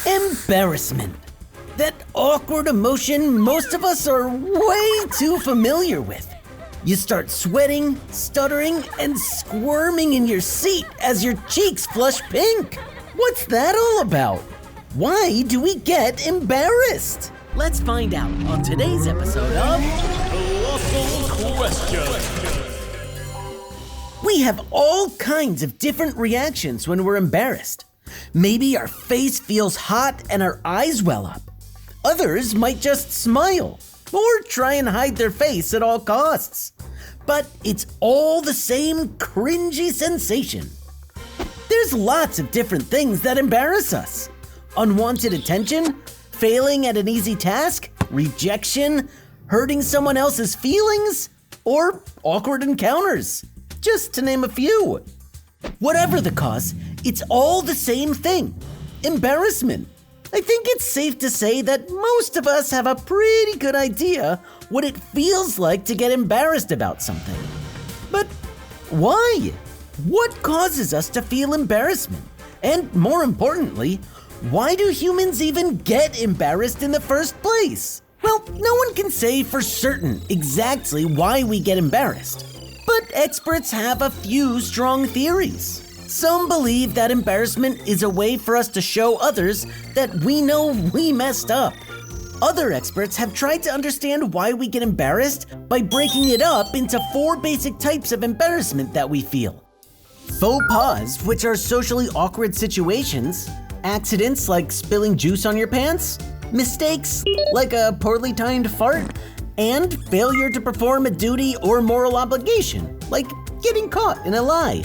Embarrassment. That awkward emotion most of us are way too familiar with. You start sweating, stuttering, and squirming in your seat as your cheeks flush pink. What's that all about? Why do we get embarrassed? Let's find out on today's episode of Colossal Questions. We have all kinds of different reactions when we're embarrassed. Maybe our face feels hot and our eyes well up. Others might just smile or try and hide their face at all costs. But it's all the same cringy sensation. There's lots of different things that embarrass us. Unwanted attention, failing at an easy task, rejection, hurting someone else's feelings, or awkward encounters, just to name a few. Whatever the cause, it's all the same thing, embarrassment. I think it's safe to say that most of us have a pretty good idea what it feels like to get embarrassed about something. But why? What causes us to feel embarrassment? And more importantly, why do humans even get embarrassed in the first place? Well, no one can say for certain exactly why we get embarrassed, but experts have a few strong theories. Some believe that embarrassment is a way for us to show others that we know we messed up. Other experts have tried to understand why we get embarrassed by breaking it up into 4 basic types of embarrassment that we feel. Faux pas, which are socially awkward situations, accidents like spilling juice on your pants, mistakes like a poorly timed fart, and failure to perform a duty or moral obligation, like getting caught in a lie.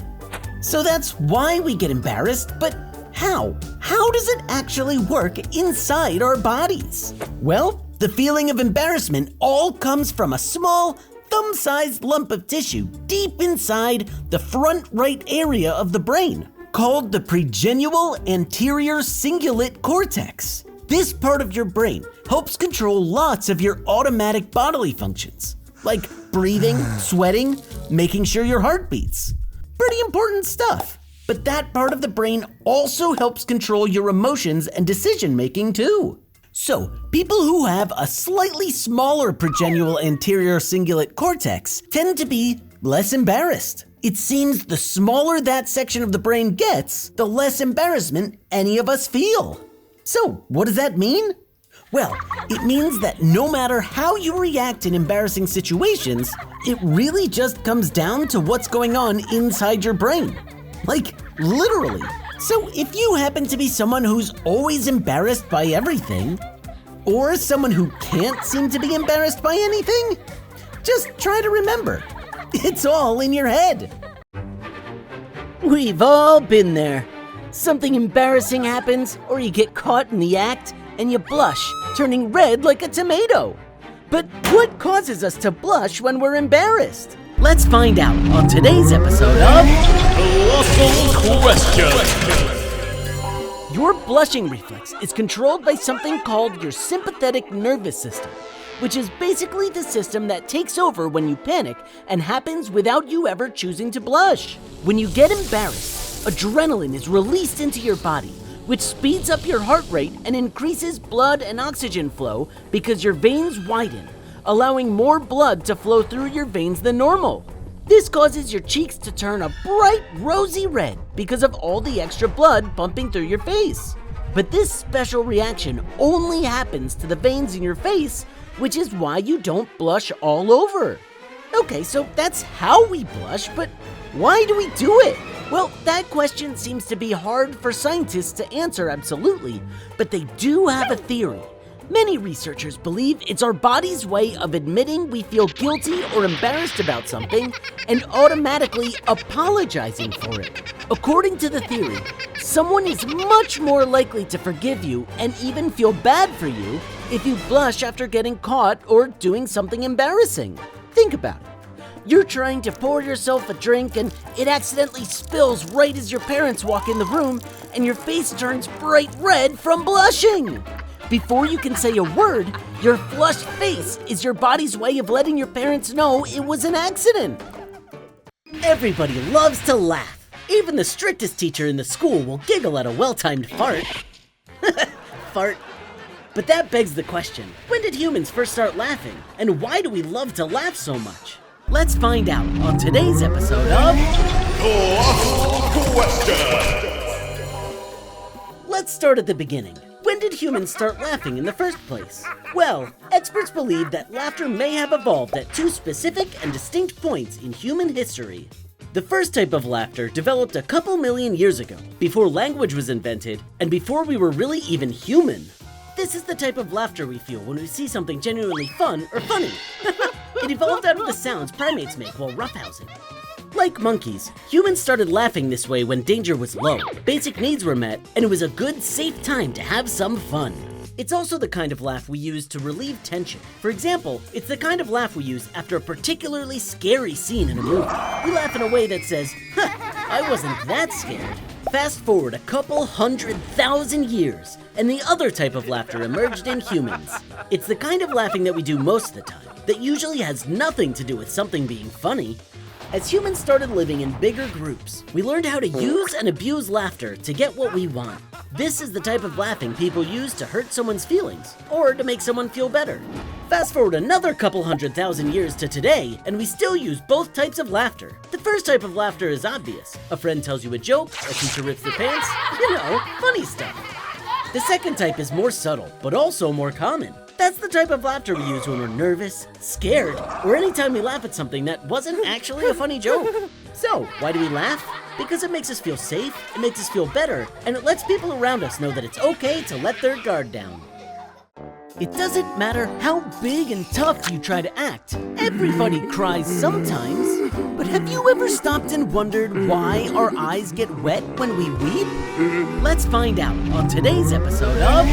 So that's why we get embarrassed, but how? How does it actually work inside our bodies? Well, the feeling of embarrassment all comes from a small, thumb-sized lump of tissue deep inside the front right area of the brain, called the pregenual anterior cingulate cortex. This part of your brain helps control lots of your automatic bodily functions, like breathing, sweating, making sure your heart beats. Pretty important stuff. But that part of the brain also helps control your emotions and decision-making too. So, people who have a slightly smaller pregenual anterior cingulate cortex tend to be less embarrassed. It seems the smaller that section of the brain gets, the less embarrassment any of us feel. So, what does that mean? Well, it means that no matter how you react in embarrassing situations, it really just comes down to what's going on inside your brain. Like, literally. So if you happen to be someone who's always embarrassed by everything, or someone who can't seem to be embarrassed by anything, just try to remember, it's all in your head. We've all been there. Something embarrassing happens, or you get caught in the act, and you blush, turning red like a tomato. But what causes us to blush when we're embarrassed? Let's find out on today's episode of Colossal Questions. Your blushing reflex is controlled by something called your sympathetic nervous system, which is basically the system that takes over when you panic and happens without you ever choosing to blush. When you get embarrassed, adrenaline is released into your body, which speeds up your heart rate and increases blood and oxygen flow because your veins widen, allowing more blood to flow through your veins than normal. This causes your cheeks to turn a bright rosy red because of all the extra blood pumping through your face. But this special reaction only happens to the veins in your face, which is why you don't blush all over. Okay, so that's how we blush, but why do we do it? Well, that question seems to be hard for scientists to answer absolutely, but they do have a theory. Many researchers believe it's our body's way of admitting we feel guilty or embarrassed about something and automatically apologizing for it. According to the theory, someone is much more likely to forgive you and even feel bad for you if you blush after getting caught or doing something embarrassing. Think about it. You're trying to pour yourself a drink and it accidentally spills right as your parents walk in the room and your face turns bright red from blushing. Before you can say a word, your flushed face is your body's way of letting your parents know it was an accident. Everybody loves to laugh. Even the strictest teacher in the school will giggle at a well-timed fart. fart. But that begs the question, when did humans first start laughing? And why do we love to laugh so much? Let's find out on today's episode of Colossal Questions. Let's start at the beginning. When did humans start laughing in the first place? Well, experts believe that laughter may have evolved at two specific and distinct points in human history. The first type of laughter developed a couple million years ago, before language was invented, and before we were really even human. This is the type of laughter we feel when we see something genuinely fun or funny. It evolved out of the sounds primates make while roughhousing. Like monkeys, humans started laughing this way when danger was low, basic needs were met, and it was a good, safe time to have some fun. It's also the kind of laugh we use to relieve tension. For example, it's the kind of laugh we use after a particularly scary scene in a movie. We laugh in a way that says, I wasn't that scared. Fast forward a couple 100,000 years, and the other type of laughter emerged in humans. It's the kind of laughing that we do most of the time, that usually has nothing to do with something being funny. As humans started living in bigger groups, we learned how to use and abuse laughter to get what we want. This is the type of laughing people use to hurt someone's feelings, or to make someone feel better. Fast forward another couple 100,000 years to today, and we still use both types of laughter. The first type of laughter is obvious. A friend tells you a joke, a teacher rips their pants, funny stuff. The second type is more subtle, but also more common. That's the type of laughter we use when we're nervous, scared, or anytime we laugh at something that wasn't actually a funny joke. So, why do we laugh? Because it makes us feel safe, it makes us feel better, and it lets people around us know that it's okay to let their guard down. It doesn't matter how big and tough you try to act. Everybody cries sometimes. But have you ever stopped and wondered why our eyes get wet when we weep? Let's find out on today's episode of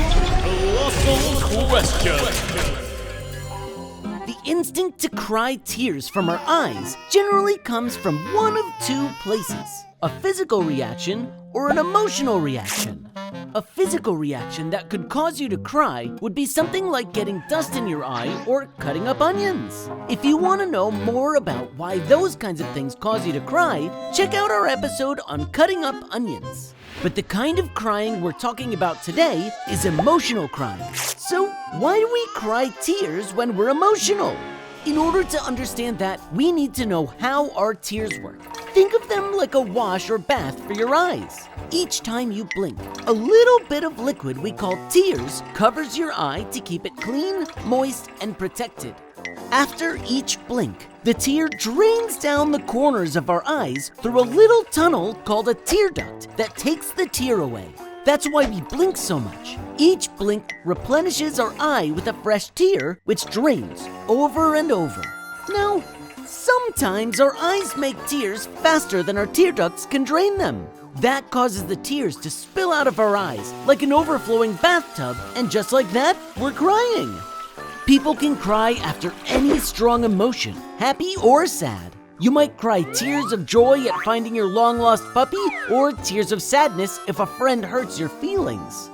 Colossal Questions. The instinct to cry tears from our eyes generally comes from one of two places: a physical reaction or an emotional reaction. A physical reaction that could cause you to cry would be something like getting dust in your eye or cutting up onions. If you want to know more about why those kinds of things cause you to cry, check out our episode on cutting up onions. But the kind of crying we're talking about today is emotional crying. So why do we cry tears when we're emotional? In order to understand that, we need to know how our tears work. Think of them like a wash or bath for your eyes. Each time you blink, a little bit of liquid we call tears covers your eye to keep it clean, moist, and protected. After each blink, the tear drains down the corners of our eyes through a little tunnel called a tear duct that takes the tear away. That's why we blink so much. Each blink replenishes our eye with a fresh tear, which drains over and over. Now, sometimes our eyes make tears faster than our tear ducts can drain them. That causes the tears to spill out of our eyes like an overflowing bathtub, and just like that, we're crying. People can cry after any strong emotion, happy or sad. You might cry tears of joy at finding your long-lost puppy, or tears of sadness if a friend hurts your feelings.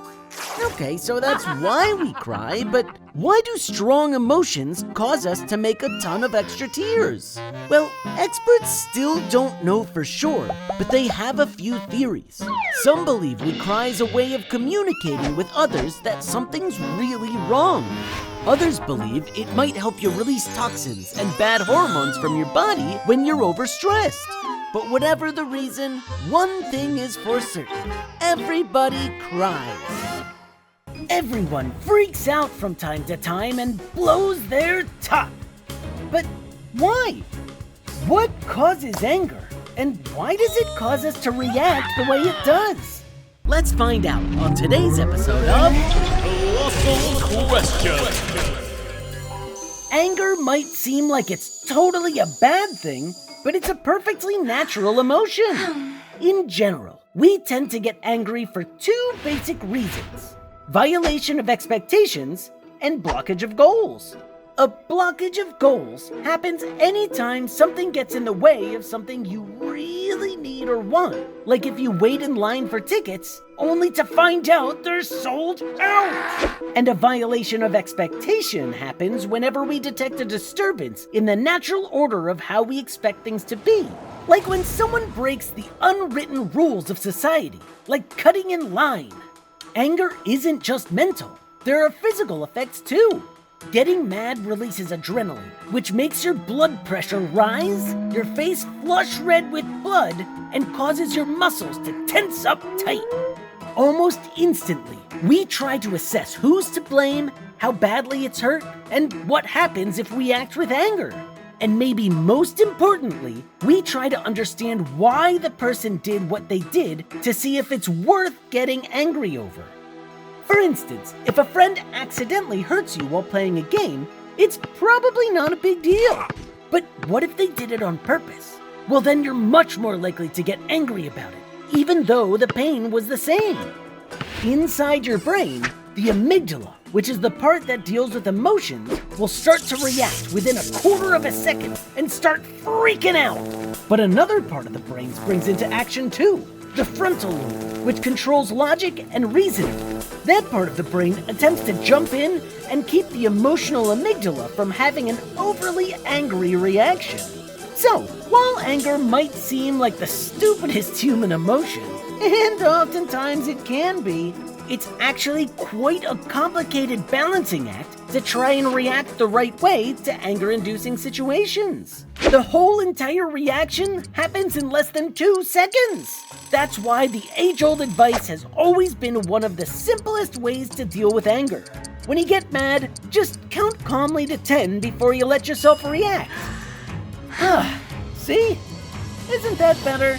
Okay, so that's why we cry, but why do strong emotions cause us to make a ton of extra tears? Well, experts still don't know for sure, but they have a few theories. Some believe we cry as a way of communicating with others that something's really wrong. Others believe it might help you release toxins and bad hormones from your body when you're overstressed. But whatever the reason, one thing is for certain: everybody cries. Everyone freaks out from time to time and blows their top. But why? What causes anger? And why does it cause us to react the way it does? Let's find out on today's episode of Colossal Questions. Anger might seem like it's totally a bad thing, but it's a perfectly natural emotion. In general, we tend to get angry for two basic reasons: violation of expectations and blockage of goals. A blockage of goals happens anytime something gets in the way of something you really need or want. Like if you wait in line for tickets, only to find out they're sold out. And a violation of expectation happens whenever we detect a disturbance in the natural order of how we expect things to be. Like when someone breaks the unwritten rules of society, like cutting in line. Anger isn't just mental. There are physical effects too. Getting mad releases adrenaline, which makes your blood pressure rise, your face flush red with blood, and causes your muscles to tense up tight. Almost instantly, we try to assess who's to blame, how badly it's hurt, and what happens if we act with anger. And maybe most importantly, we try to understand why the person did what they did to see if it's worth getting angry over. For instance, if a friend accidentally hurts you while playing a game, it's probably not a big deal. But what if they did it on purpose? Well, then you're much more likely to get angry about it, even though the pain was the same. Inside your brain, the amygdala, which is the part that deals with emotions, will start to react within a quarter of a second and start freaking out. But another part of the brain springs into action too, the frontal lobe, which controls logic and reasoning. That part of the brain attempts to jump in and keep the emotional amygdala from having an overly angry reaction. So, while anger might seem like the stupidest human emotion, and oftentimes it can be, it's actually quite a complicated balancing act to try and react the right way to anger-inducing situations. The whole entire reaction happens in less than 2 seconds. That's why the age-old advice has always been one of the simplest ways to deal with anger. When you get mad, just count calmly to 10 before you let yourself react. See? Isn't that better?